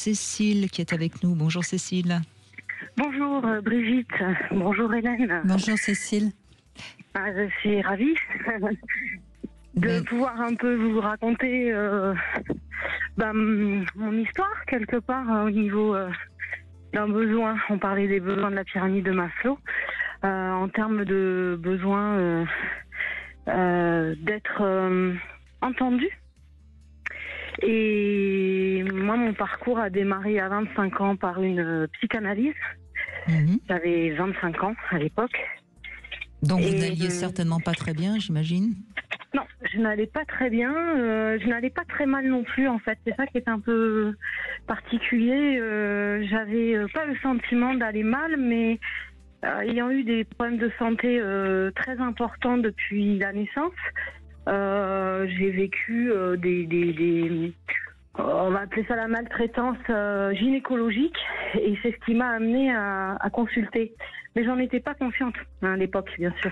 Cécile qui est avec nous. Bonjour Cécile. Bonjour Brigitte, bonjour Hélène. Bonjour Cécile. Je suis ravie de pouvoir un peu vous raconter mon histoire quelque part au niveau d'un besoin. On parlait des besoins de la pyramide de Maslow. En termes de besoin d'être entendu. Et moi, mon parcours a démarré à 25 ans par une psychanalyse. J'avais 25 ans à l'époque. Donc vous n'alliez certainement pas très bien, j'imagine? Non, je n'allais pas très bien. Je n'allais pas très mal non plus, en fait. C'est ça qui est un peu particulier. J'avais pas le sentiment d'aller mal, mais ayant eu des problèmes de santé très importants depuis la naissance, j'ai vécu on va appeler ça la maltraitance gynécologique, et c'est ce qui m'a amenée à consulter. Mais j'en étais pas consciente à l'époque, bien sûr.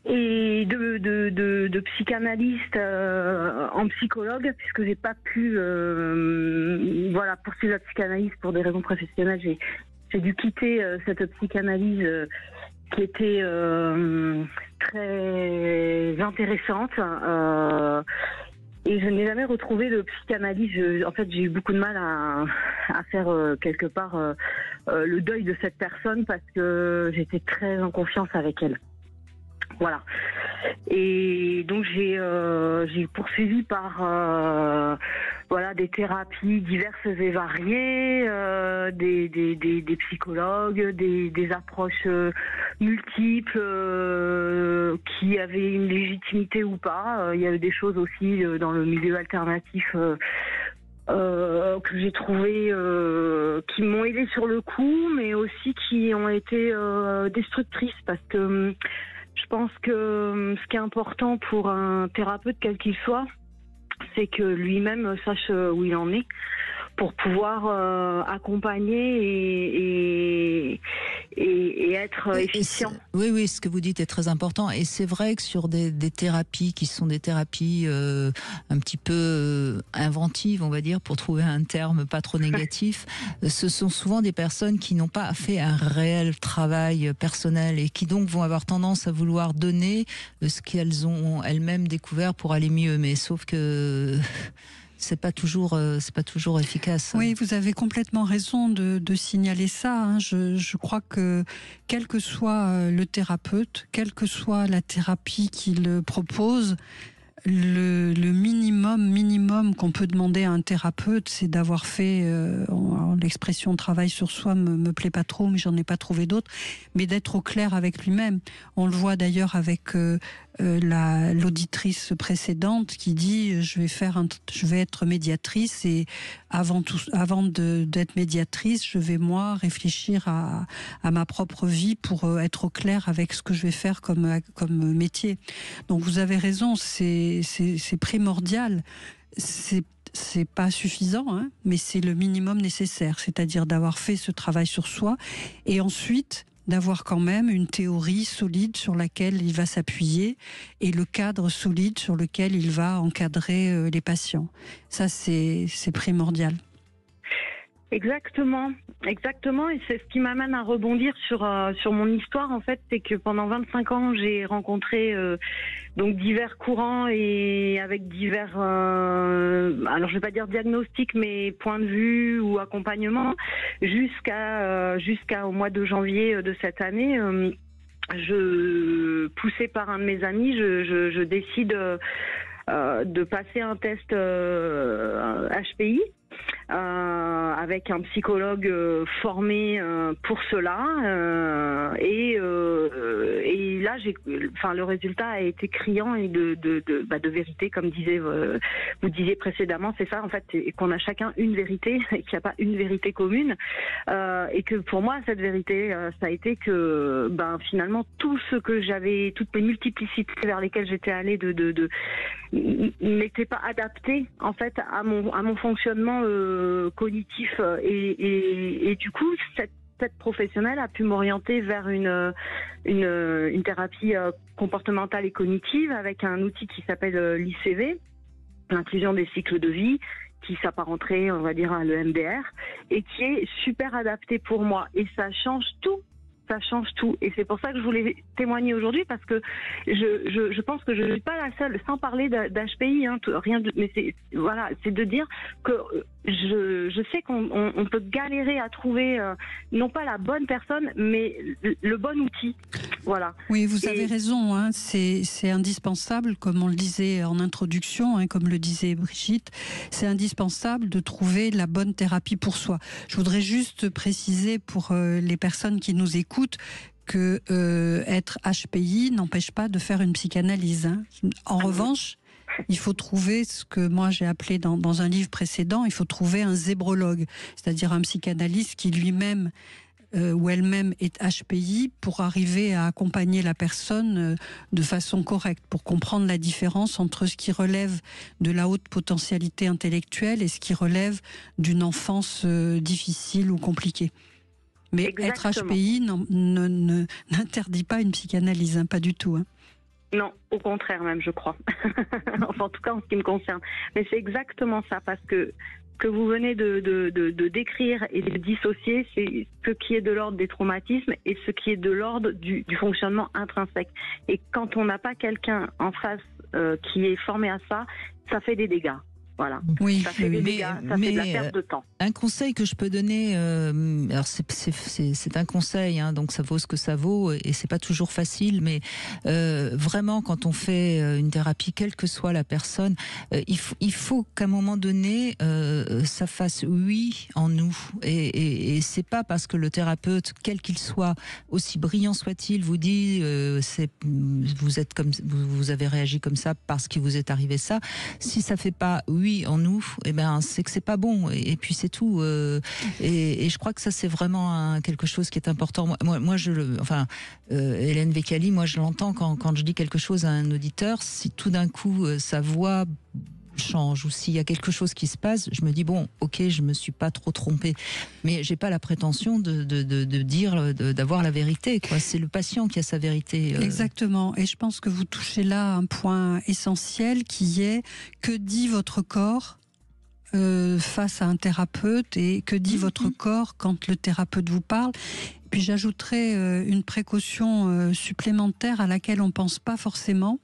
Et de psychanalyste en psychologue, puisque j'ai pas pu poursuivre la psychanalyse pour des raisons professionnelles, j'ai dû quitter cette psychanalyse qui était très intéressante. Et je n'ai jamais retrouvé de psychanalyse. En fait, j'ai eu beaucoup de mal à faire quelque part le deuil de cette personne, parce que j'étais très en confiance avec elle. Voilà. Et donc j'ai poursuivi par des thérapies diverses et variées, des psychologues, des approches multiples qui avaient une légitimité ou pas. Il y avait des choses aussi dans le milieu alternatif que j'ai trouvé qui m'ont aidé sur le coup, mais aussi qui ont été destructrices, parce que je pense que ce qui est important pour un thérapeute, quel qu'il soit, c'est que lui-même sache où il en est pour pouvoir accompagner et être efficient. Oui, ce que vous dites est très important. Et c'est vrai que sur des thérapies qui sont des thérapies un petit peu inventives, on va dire, pour trouver un terme pas trop négatif, ce sont souvent des personnes qui n'ont pas fait un réel travail personnel et qui donc vont avoir tendance à vouloir donner ce qu'elles ont elles-mêmes découvert pour aller mieux. Mais sauf que c'est pas toujours efficace. Oui, vous avez complètement raison de signaler ça. Je crois que quel que soit le thérapeute, quelle que soit la thérapie qu'il propose, le minimum qu'on peut demander à un thérapeute, c'est d'avoir fait, l'expression travail sur soi me plaît pas trop, mais j'en ai pas trouvé d'autres, mais d'être au clair avec lui-même. On le voit d'ailleurs avec l'auditrice précédente qui dit je vais être médiatrice, et avant d'être médiatrice, je vais moi réfléchir à ma propre vie pour être au clair avec ce que je vais faire comme métier. Donc vous avez raison, c'est primordial. C'est pas suffisant, mais c'est le minimum nécessaire, c'est-à-dire d'avoir fait ce travail sur soi, et ensuite d'avoir quand même une théorie solide sur laquelle il va s'appuyer, et le cadre solide sur lequel il va encadrer les patients. Ça, c'est primordial. Exactement, et c'est ce qui m'amène à rebondir sur mon histoire. En fait, c'est que pendant 25 ans, j'ai rencontré donc divers courants, et avec divers, alors je vais pas dire diagnostic, mais points de vue ou accompagnement, jusqu'au mois de janvier de cette année. Poussée par un de mes amis, je décide de passer un test HPI. Avec un psychologue formé pour cela, et là le résultat a été criant, et de vérité, comme vous disiez précédemment. C'est ça en fait, et qu'on a chacun une vérité, et qu'il n'y a pas une vérité commune, et que pour moi cette vérité, ça a été que finalement tout ce que j'avais, toutes les multiplicités vers lesquelles j'étais allée n'étaient pas adaptées en fait à mon fonctionnement cognitif, et du coup cette professionnelle a pu m'orienter vers une thérapie comportementale et cognitive, avec un outil qui s'appelle l'ICV, l'inclusion des cycles de vie, qui s'apparenterait, on va dire, à l'EMDR, et qui est super adapté pour moi. Et ça change tout. Ça change tout. Et c'est pour ça que je voulais témoigner aujourd'hui, parce que je pense que je ne suis pas la seule, sans parler d'HPI, hein, mais c'est de dire que je sais qu'on peut galérer à trouver, non pas la bonne personne, mais le bon outil. Voilà. Oui, vous avez raison, hein, c'est indispensable, comme on le disait en introduction, hein, comme le disait Brigitte, c'est indispensable de trouver la bonne thérapie pour soi. Je voudrais juste préciser pour les personnes qui nous écoutent que être HPI n'empêche pas de faire une psychanalyse. Hein. En revanche, il faut trouver ce que moi j'ai appelé dans un livre précédent, il faut trouver un zébrologue, c'est-à-dire un psychanalyste qui lui-même ou elle-même est HPI pour arriver à accompagner la personne de façon correcte, pour comprendre la différence entre ce qui relève de la haute potentialité intellectuelle et ce qui relève d'une enfance difficile ou compliquée. Mais Exactement. Être HPI n'interdit pas une psychanalyse, hein, pas du tout. Hein. Non, au contraire même, je crois. Enfin, en tout cas, en ce qui me concerne. Mais c'est exactement ça, parce que vous venez de décrire et de dissocier, c'est ce qui est de l'ordre des traumatismes et ce qui est de l'ordre du fonctionnement intrinsèque. Et quand on n'a pas quelqu'un en face qui est formé à ça, ça fait des dégâts. Voilà. Oui, ça fait des dégâts, ça fait de la perte de temps. Un conseil que je peux donner, alors c'est un conseil, hein, donc ça vaut ce que ça vaut, et c'est pas toujours facile, mais vraiment quand on fait une thérapie, quelle que soit la personne, il faut qu'à un moment donné, ça fasse oui en nous, et c'est pas parce que le thérapeute, quel qu'il soit, aussi brillant soit-il, vous dit vous avez réagi comme ça parce qu'il vous est arrivé ça. Si ça fait pas oui en nous, eh ben c'est que c'est pas bon, et puis c'est tout. Et je crois que ça c'est vraiment quelque chose qui est important. Moi Hélène Vécali, moi je l'entends quand je dis quelque chose à un auditeur, si tout d'un coup sa voix change ou s'il y a quelque chose qui se passe, je me dis bon, ok, je me suis pas trop trompée, mais j'ai pas la prétention de dire, d'avoir la vérité, quoi. C'est le patient qui a sa vérité. Exactement, et je pense que vous touchez là un point essentiel qui est: que dit votre corps face à un thérapeute, et que dit votre corps quand le thérapeute vous parle. Puis j'ajouterais une précaution supplémentaire à laquelle on ne pense pas forcément,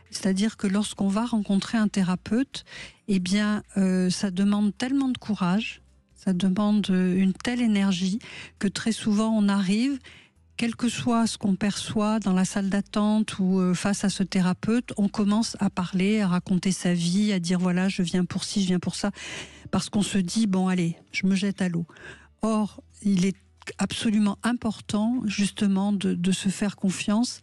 c'est-à-dire que lorsqu'on va rencontrer un thérapeute, eh bien, ça demande tellement de courage, ça demande une telle énergie que très souvent on arrive, quel que soit ce qu'on perçoit dans la salle d'attente ou face à ce thérapeute, on commence à parler, à raconter sa vie, à dire voilà, je viens pour ci, je viens pour ça, parce qu'on se dit bon allez, je me jette à l'eau. Or, il est absolument important justement de se faire confiance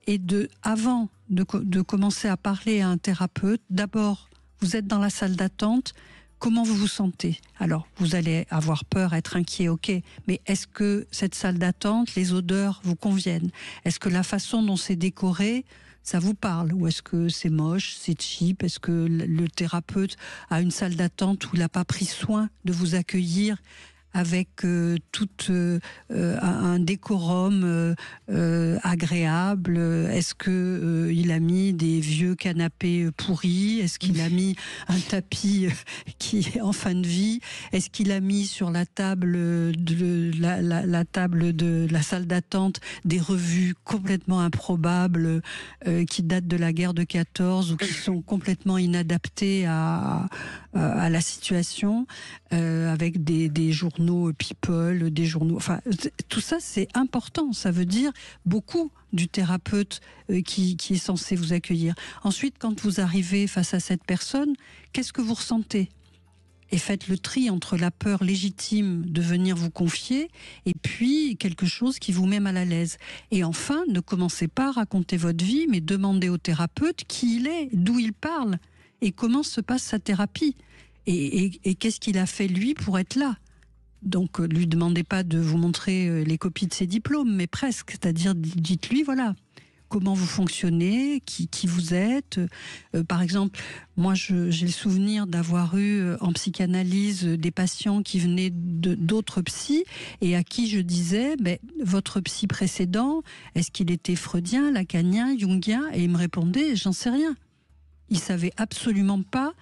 et avant de commencer à parler à un thérapeute, d'abord vous êtes dans la salle d'attente, comment vous vous sentez? Alors vous allez avoir peur, être inquiet, ok, mais est-ce que cette salle d'attente, les odeurs vous conviennent? Est-ce que la façon dont c'est décoré, ça vous parle? Ou est-ce que c'est moche, c'est cheap? Est-ce que le thérapeute a une salle d'attente où il n'a pas pris soin de vous accueillir avec tout un décorum agréable? Est-ce que il a mis des vieux canapés pourris? Est-ce qu'il a mis un tapis qui est en fin de vie? Est-ce qu'il a mis sur la table de la table de la salle d'attente des revues complètement improbables qui datent de la guerre de 14 ou qui sont complètement inadaptées à la situation, avec des journaux People, des journaux, enfin tout ça c'est important, ça veut dire beaucoup du thérapeute qui est censé vous accueillir. Ensuite, quand vous arrivez face à cette personne, qu'est-ce que vous ressentez? Et faites le tri entre la peur légitime de venir vous confier et puis quelque chose qui vous met mal à l'aise. Et enfin, ne commencez pas à raconter votre vie, mais demandez au thérapeute qui il est, d'où il parle et comment se passe sa thérapie. Et qu'est-ce qu'il a fait lui pour être là? Donc, lui demandez pas de vous montrer les copies de ses diplômes, mais presque. C'est-à-dire, dites-lui, voilà, comment vous fonctionnez, qui vous êtes. Par exemple, moi, j'ai le souvenir d'avoir eu en psychanalyse des patients qui venaient d'autres psys et à qui je disais, votre psy précédent, est-ce qu'il était freudien, lacanien, jungien? Et il me répondait, j'en sais rien. Il savait absolument pas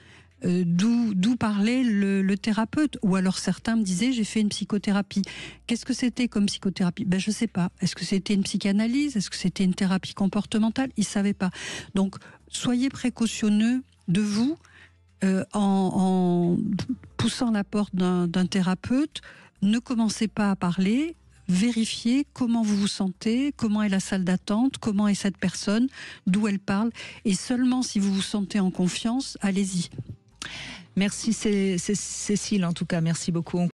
d'où parlait le thérapeute. Ou alors certains me disaient, j'ai fait une psychothérapie. Qu'est-ce que c'était comme psychothérapie? Je ne sais pas. Est-ce que c'était une psychanalyse? Est-ce que c'était une thérapie comportementale? Ils ne savaient pas. Donc, soyez précautionneux de vous en poussant la porte d'un thérapeute. Ne commencez pas à parler. Vérifiez comment vous vous sentez, comment est la salle d'attente, comment est cette personne, d'où elle parle. Et seulement si vous vous sentez en confiance, allez-y. Merci Cécile, en tout cas, merci beaucoup.